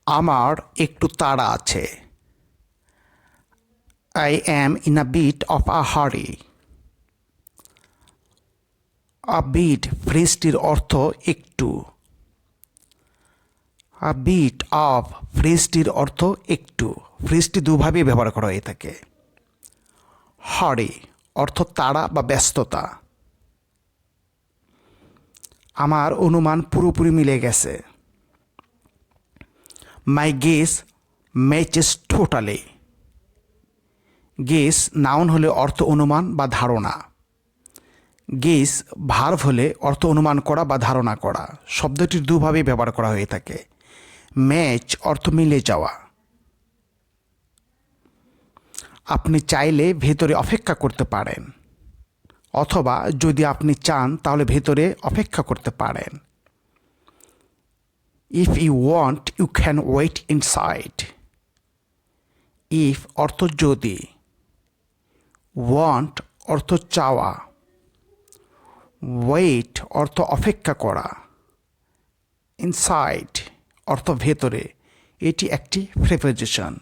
আমার একটু তাড়া আছে। I am in a bit of a hurry. A bit ফ্রেজটির অর্থ একটু। A bit of ফ্রেজটির অর্থ একটু। ফ্রেজটি দুভাবে ব্যবহার করা হয়ে থাকে। hurry অর্থ তাড়া বা ব্যস্ততা। আমার অনুমান পুরোপুরি মিলে গেছে। My guess matches totally. Guess noun হলে অর্থ অনুমান বা ধারণা। গেস ভার্ব হলে অর্থ অনুমান করা বা ধারণা করা। শব্দটির দুভাবে ব্যবহার করা হয়ে থাকে। ম্যাচ অর্থ মিলে যাওয়া। আপনি চাইলে ভেতরে অপেক্ষা করতে পারেন, অথবা যদি আপনি চান তাহলে ভেতরে অপেক্ষা করতে পারেন। If you want you can wait inside. If অর্থ যদি, ওয়ান্ট অর্থ চাওয়া, ওয়েট অর্থ অপেক্ষা করা, ইনসাইড অর্থ ভেতরে। এটি একটি প্রিপোজিশন।